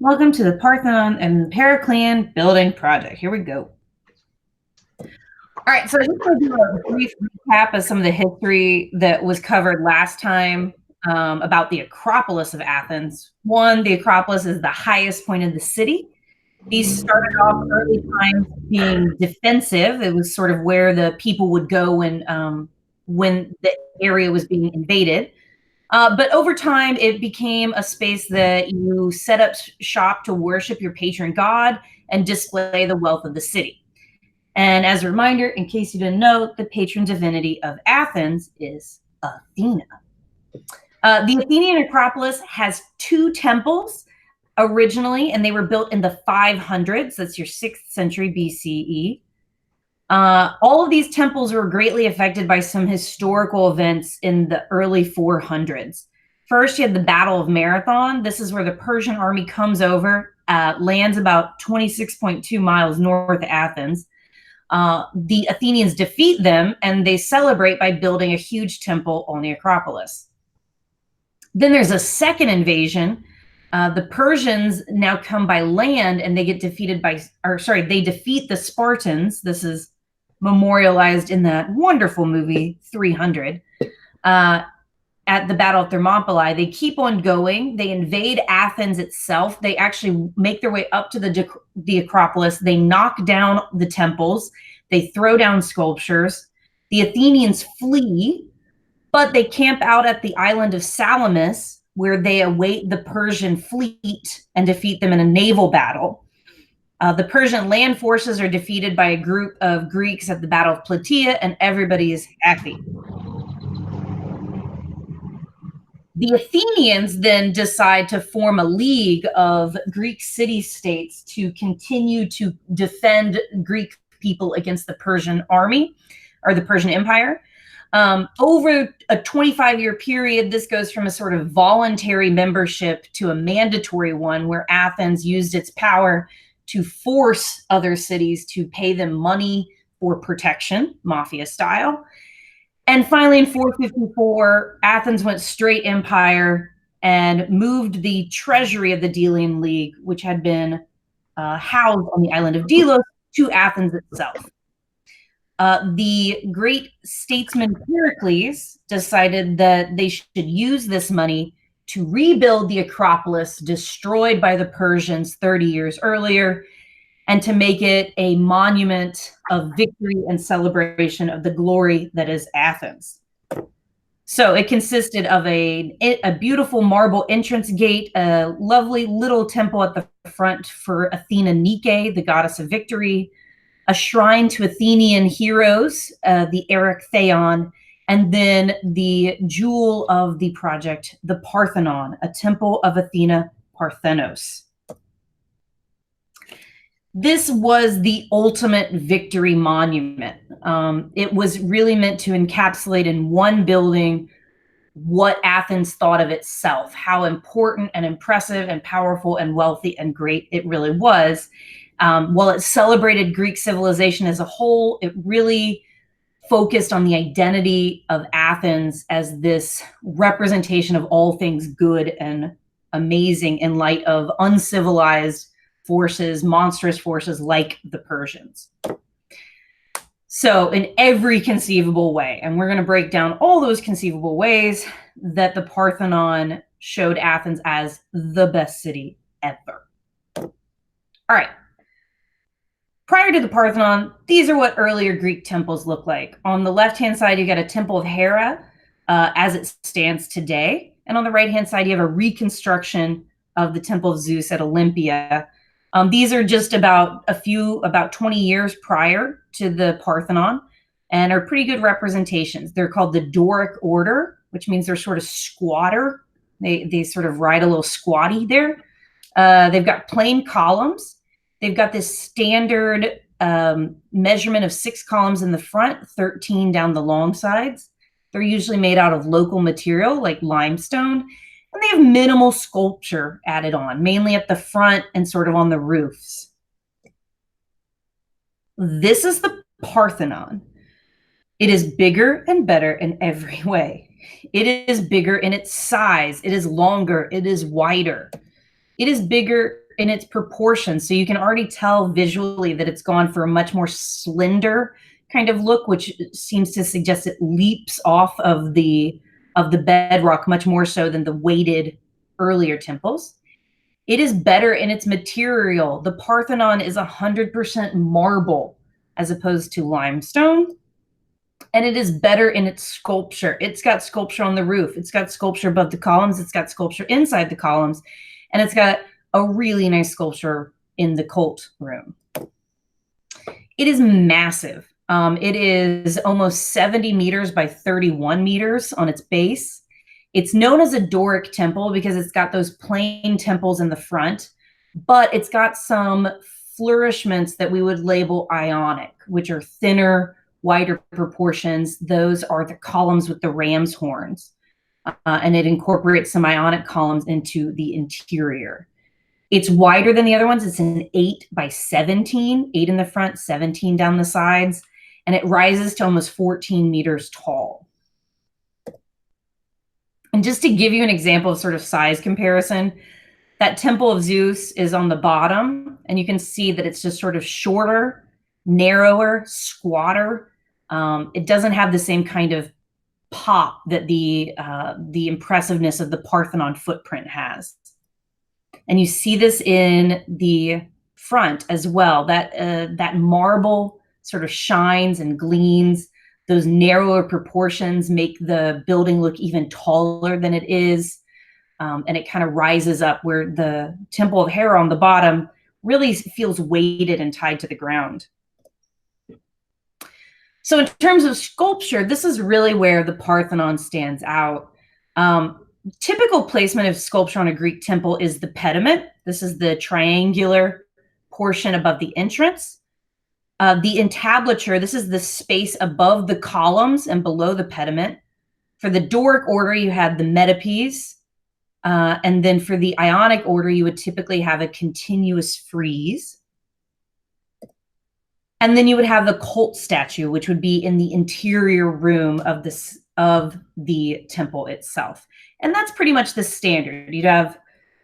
Welcome to the Parthenon and Periclean building project. Here we go. All right, so I just want to do a brief recap of some of the history that was covered last time about the Acropolis of Athens. One, the Acropolis is the highest point in the city. These started off early times being defensive. It was sort of where the people would go when the area was being invaded. But over time, it became a space that you set up shop to worship your patron god and display the wealth of the city. And as a reminder, in case you didn't know, the patron divinity of Athens is Athena. The Athenian Acropolis has two temples originally, and they were built in the 500s. That's your 6th century BCE. All of these temples were greatly affected by some historical events in the early 400s. First, you had the Battle of Marathon. This is where the Persian army comes over, lands about 26.2 miles north of Athens. The Athenians defeat them, and they celebrate by building a huge temple on the Acropolis. Then there's a second invasion. The Persians now come by land, and they get defeated they defeat the Spartans. This is memorialized in that wonderful movie 300 at the Battle of Thermopylae. They keep on going. They invade Athens itself. They actually make their way up to the Acropolis. They knock down the temples. They throw down sculptures. The Athenians flee, but they camp out at the island of Salamis, where they await the Persian fleet and defeat them in a naval battle. The Persian land forces are defeated by a group of Greeks at the Battle of Plataea, and everybody is happy. The Athenians then decide to form a league of Greek city-states to continue to defend Greek people against the Persian army or the Persian Empire. Over a 25-year period, this goes from a sort of voluntary membership to a mandatory one, where Athens used its power to force other cities to pay them money for protection, mafia style. And finally, in 454, Athens went straight empire and moved the treasury of the Delian League, which had been housed on the island of Delos, to Athens itself. The great statesman Pericles decided that they should use this money to rebuild the Acropolis destroyed by the Persians 30 years earlier, and to make it a monument of victory and celebration of the glory that is Athens. So it consisted of a beautiful marble entrance gate, a lovely little temple at the front for Athena Nike, the goddess of victory, a shrine to Athenian heroes, the Erechtheion, and then the jewel of the project, the Parthenon, a temple of Athena Parthenos. This was the ultimate victory monument. It was really meant to encapsulate in one building what Athens thought of itself, how important and impressive and powerful and wealthy and great it really was. While it celebrated Greek civilization as a whole, it really focused on the identity of Athens as this representation of all things good and amazing in light of uncivilized forces, monstrous forces like the Persians. So in every conceivable way, and we're going to break down all those conceivable ways that the Parthenon showed Athens as the best city ever. All right. Prior to the Parthenon, these are what earlier Greek temples look like. On the left-hand side, you got a temple of Hera as it stands today. And on the right-hand side, you have a reconstruction of the temple of Zeus at Olympia. These are just about 20 years prior to the Parthenon, and are pretty good representations. They're called the Doric order, which means they're sort of squatter. They sort of ride a little squatty there. They've got plain columns. They've got this standard measurement of 6 columns in the front, 13 down the long sides. They're usually made out of local material like limestone. And they have minimal sculpture added on, mainly at the front and sort of on the roofs. This is the Parthenon. It is bigger and better in every way. It is bigger in its size. It is longer. It is wider. It is bigger in its proportions. So you can already tell visually that it's gone for a much more slender kind of look, which seems to suggest it leaps off of the bedrock much more so than the weighted earlier temples. It is better in its material. The Parthenon is 100% marble as opposed to limestone. And it is better in its sculpture. It's got sculpture on the roof. It's got sculpture above the columns. It's got sculpture inside the columns. And it's got a really nice sculpture in the cult room. It is massive. It is almost 70 meters by 31 meters on its base. It's known as a Doric temple because it's got those plain temples in the front, but it's got some flourishments that we would label Ionic, which are thinner, wider proportions. Those are the columns with the ram's horns. And it incorporates some Ionic columns into the interior. It's wider than the other ones. It's an 8 by 17, 8 in the front, 17 down the sides, and it rises to almost 14 meters tall. And just to give you an example of sort of size comparison, that Temple of Zeus is on the bottom, and you can see that it's just sort of shorter, narrower, squatter. It doesn't have the same kind of pop that the impressiveness of the Parthenon footprint has. And you see this in the front as well. That marble sort of shines and gleams. Those narrower proportions make the building look even taller than it is. And it kind of rises up where the Temple of Hera on the bottom really feels weighted and tied to the ground. So in terms of sculpture, this is really where the Parthenon stands out. Typical placement of sculpture on a Greek temple is the pediment. This is the triangular portion above the entrance. The entablature, this is the space above the columns and below the pediment. For the Doric order, you had the metopes. And then for the Ionic order, you would typically have a continuous frieze. And then you would have the cult statue, which would be in the interior room of the temple itself. And that's pretty much the standard. You'd have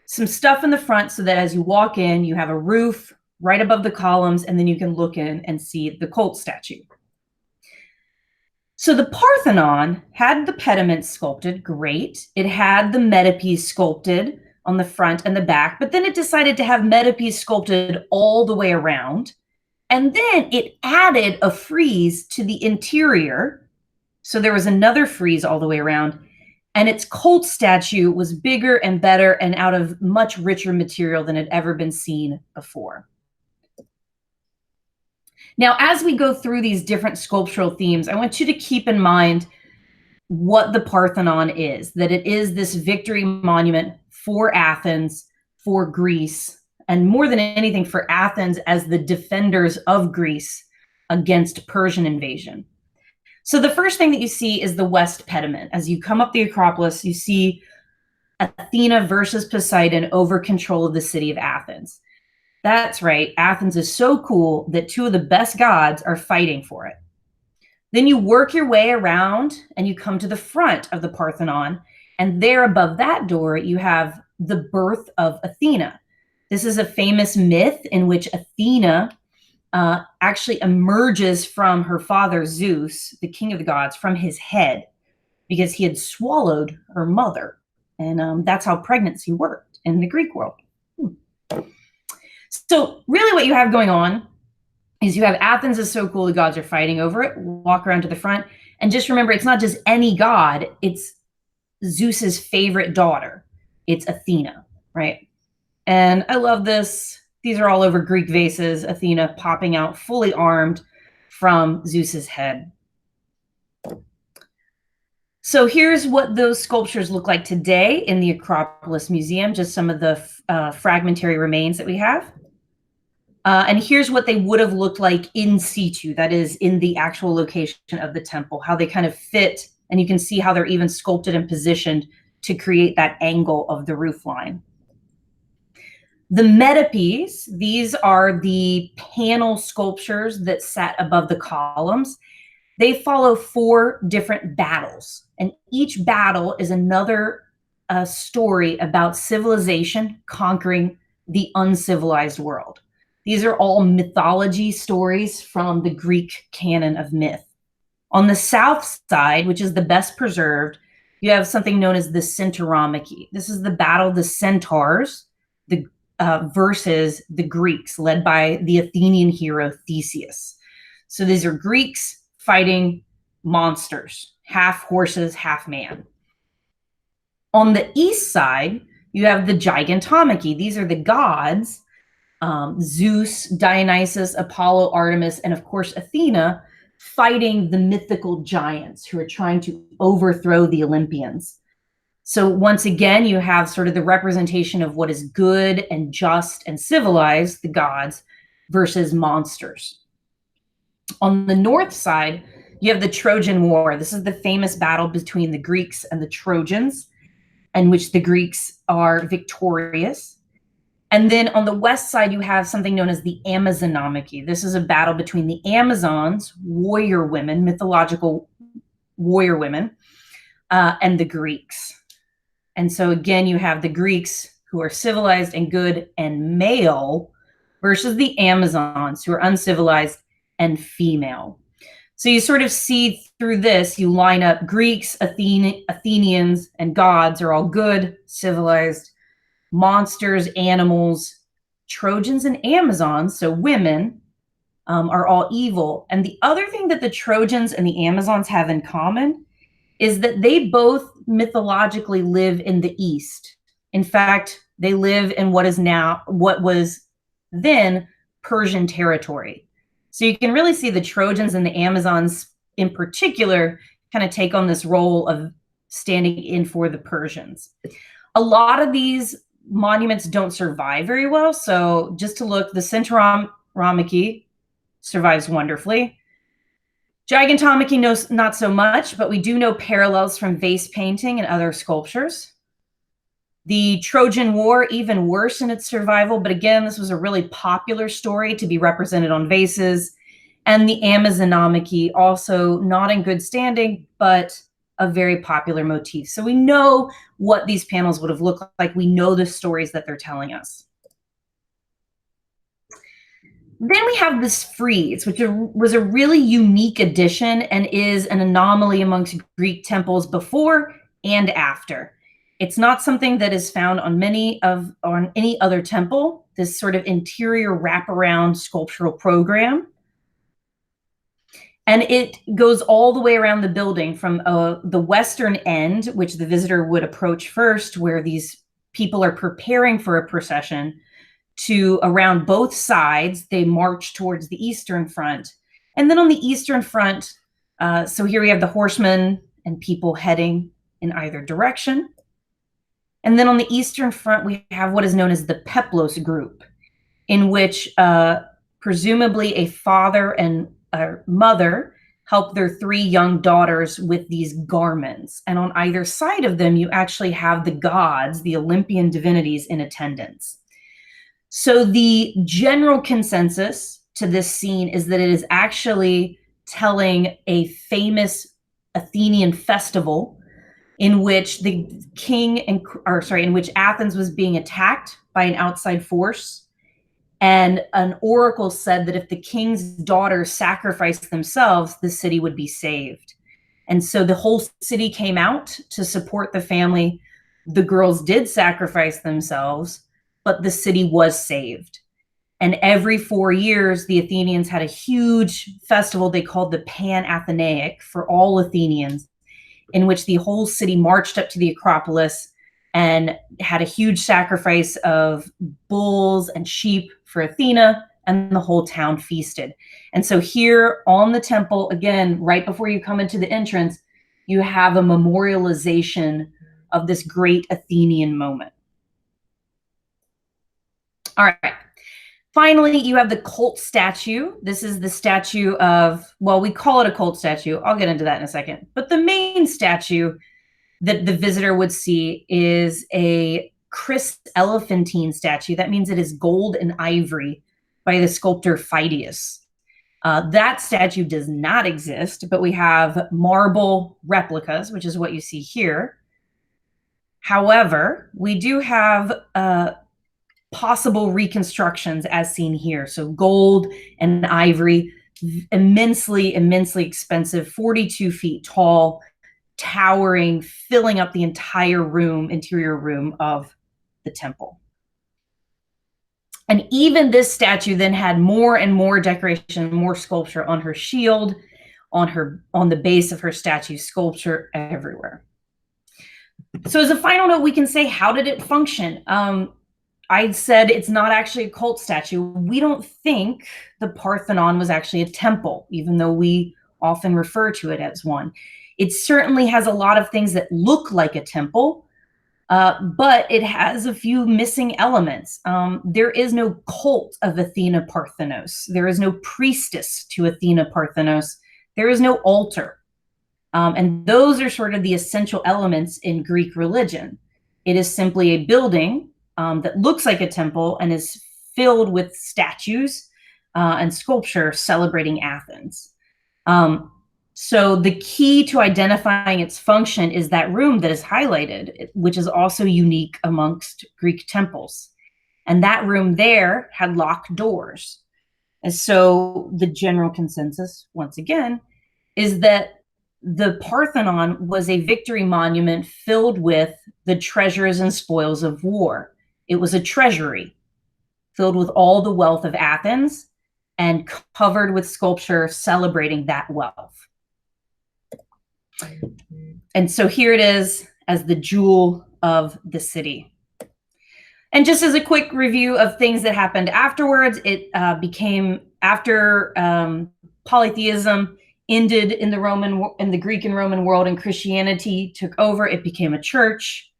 some stuff in the front so that as you walk in, you have a roof right above the columns, and then you can look in and see the cult statue. So the Parthenon had the pediment sculpted, great. It had the metopes sculpted on the front and the back, but then it decided to have metopes sculpted all the way around. And then it added a frieze to the interior. So there was another frieze all the way around. And its cult statue was bigger and better and out of much richer material than had ever been seen before. Now, as we go through these different sculptural themes, I want you to keep in mind what the Parthenon is, that it is this victory monument for Athens, for Greece, and more than anything for Athens as the defenders of Greece against Persian invasion. So the first thing that you see is the west pediment. As you come up the Acropolis, you see Athena versus Poseidon over control of the city of Athens. That's right, Athens is so cool that two of the best gods are fighting for it. Then you work your way around and you come to the front of the Parthenon, and there above that door, you have the birth of Athena. This is a famous myth in which Athena actually emerges from her father Zeus, the king of the gods, from his head because he had swallowed her mother. And that's how pregnancy worked in the Greek world. So really what you have going on is you have Athens is so cool, the gods are fighting over it. Walk around to the front. And just remember, it's not just any god. It's Zeus's favorite daughter. It's Athena, right? And I love this. These are all over Greek vases. Athena popping out fully armed from Zeus's head. So here's what those sculptures look like today in the Acropolis Museum, just some of the fragmentary remains that we have. And here's what they would have looked like in situ, that is in the actual location of the temple, how they kind of fit, and you can see how they're even sculpted and positioned to create that angle of the roof line. The metopes, these are the panel sculptures that sat above the columns. They follow 4 different battles, and each battle is another story about civilization conquering the uncivilized world. These are all mythology stories from the Greek canon of myth. On the south side, which is the best preserved, you have something known as the Centauromachy. This is the battle of the centaurs versus the Greeks, led by the Athenian hero Theseus. So these are Greeks fighting monsters, half horses, half man. On the east side, you have the Gigantomachy. These are the gods, Zeus, Dionysus, Apollo, Artemis, and of course Athena, fighting the mythical giants who are trying to overthrow the Olympians. So once again, you have sort of the representation of what is good and just and civilized, the gods, versus monsters. On the north side, you have the Trojan War. This is the famous battle between the Greeks and the Trojans, in which the Greeks are victorious. And then on the west side, you have something known as the Amazonomachy. This is a battle between the Amazons, warrior women, mythological warrior women, and the Greeks. And so again, you have the Greeks who are civilized and good and male versus the Amazons who are uncivilized and female. So you sort of see through this, you line up Greeks, Athenians, and gods are all good, civilized. Monsters, animals, Trojans, and Amazons, so women, are all evil. And the other thing that the Trojans and the Amazons have in common is that they both mythologically live in the East. In fact, they live in what was then Persian territory. So you can really see the Trojans and the Amazons in particular kind of take on this role of standing in for the Persians. A lot of these monuments don't survive very well. So just to look, the Centauromachy survives wonderfully. Gigantomachy, no, not so much, but we do know parallels from vase painting and other sculptures. The Trojan War, even worse in its survival, but again, this was a really popular story to be represented on vases. And the Amazonomachy, also not in good standing, but a very popular motif. So we know what these panels would have looked like. We know the stories that they're telling us. Then we have this frieze, which was a really unique addition and is an anomaly amongst Greek temples before and after. It's not something that is found on any other temple, this sort of interior wraparound sculptural program. And it goes all the way around the building from the western end, which the visitor would approach first, where these people are preparing for a procession, to around both sides. They march towards the eastern front. And then on the eastern front, so here we have the horsemen and people heading in either direction. And then on the eastern front, we have what is known as the Peplos group, in which presumably a father and a mother help their 3 young daughters with these garments. And on either side of them, you actually have the gods, the Olympian divinities, in attendance. So the general consensus to this scene is that it is actually telling a famous Athenian festival in which the in which Athens was being attacked by an outside force. And an oracle said that if the king's daughters sacrificed themselves, the city would be saved. And so the whole city came out to support the family. The girls did sacrifice themselves, but the city was saved. And every 4 years, the Athenians had a huge festival they called the Pan-Athenaic for all Athenians, in which the whole city marched up to the Acropolis and had a huge sacrifice of bulls and sheep for Athena, and the whole town feasted. And so here on the temple, again, right before you come into the entrance, you have a memorialization of this great Athenian moment. All right. Finally, you have the cult statue. This is the statue of, well, we call it a cult statue. I'll get into that in a second. But the main statue that the visitor would see is a chryselephantine statue. That means it is gold and ivory by the sculptor Phidias. That statue does not exist, but we have marble replicas, which is what you see here. However, we do have possible reconstructions as seen here. So gold and ivory, immensely, immensely expensive, 42 feet tall, towering, filling up the entire room, interior room of the temple. And even this statue then had more and more decoration, more sculpture on her shield, on the base of her statue, sculpture everywhere. So as a final note, we can say, how did it function? I said it's not actually a cult statue. We don't think the Parthenon was actually a temple, even though we often refer to it as one. It certainly has a lot of things that look like a temple, but it has a few missing elements. There is no cult of Athena Parthenos. There is no priestess to Athena Parthenos. There is no altar. And those are sort of the essential elements in Greek religion. It is simply a building that looks like a temple and is filled with statues and sculpture celebrating Athens. So the key to identifying its function is that room that is highlighted, which is also unique amongst Greek temples. And that room there had locked doors. And so the general consensus, once again, is that the Parthenon was a victory monument filled with the treasures and spoils of war. It was a treasury filled with all the wealth of Athens and covered with sculpture celebrating that wealth. And so here it is as the jewel of the city. And just as a quick review of things that happened afterwards, it became, after polytheism ended in the Greek and Roman world and Christianity took over, it became a church.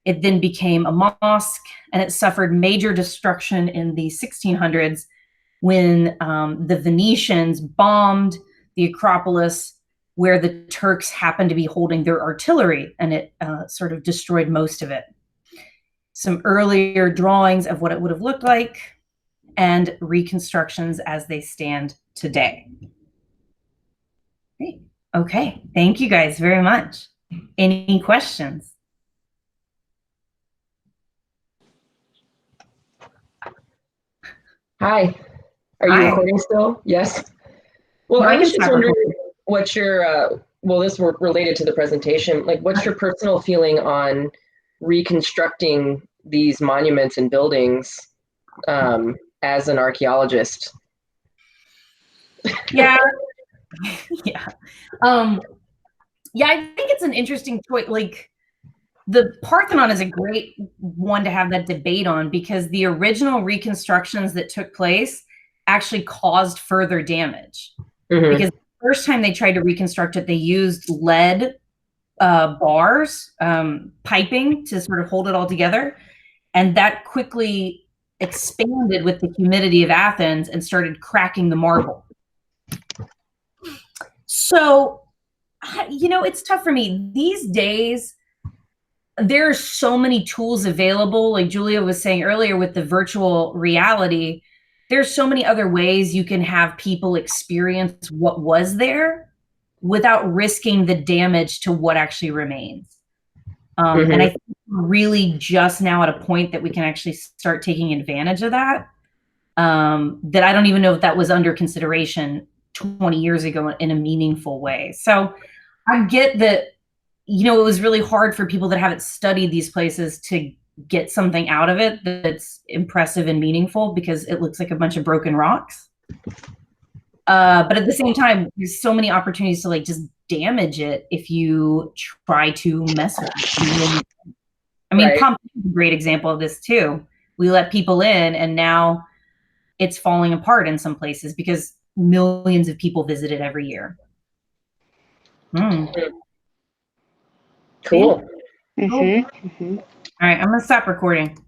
It then became a mosque, and it suffered major destruction in the 1600s when the Venetians bombed the Acropolis, where the Turks happened to be holding their artillery, and it sort of destroyed most of it. Some earlier drawings of what it would have looked like and reconstructions as they stand today. Great. Okay, thank you guys very much. Any questions? Hi, are you recording still? Yes. Well, I was just wondering what's your, well, this were related to the presentation, like what's your personal feeling on reconstructing these monuments and buildings as an archaeologist? Yeah. Yeah. Yeah, I think it's an interesting choice. Like, the Parthenon is a great one to have that debate on, because the original reconstructions that took place actually caused further damage. Because the first time they tried to reconstruct it, they used lead bars, piping to sort of hold it all together. And that quickly expanded with the humidity of Athens and started cracking the marble. So, you know, it's tough for me. These days, there are so many tools available. Like Julia was saying earlier with the virtual reality, there's so many other ways you can have people experience what was there without risking the damage to what actually remains. And I think we're really just now at a point that we can actually start taking advantage of that, that I don't even know if that was under consideration 20 years ago in a meaningful way. So I get that, you know, it was really hard for people that haven't studied these places to get something out of it that's impressive and meaningful, because it looks like a bunch of broken rocks. But at the same time, there's so many opportunities to like just damage it if you try to mess with it. I mean, Pompeii is a great example of this too. We let people in, and now it's falling apart in some places because millions of people visit it every year. Cool. All right, I'm gonna stop recording.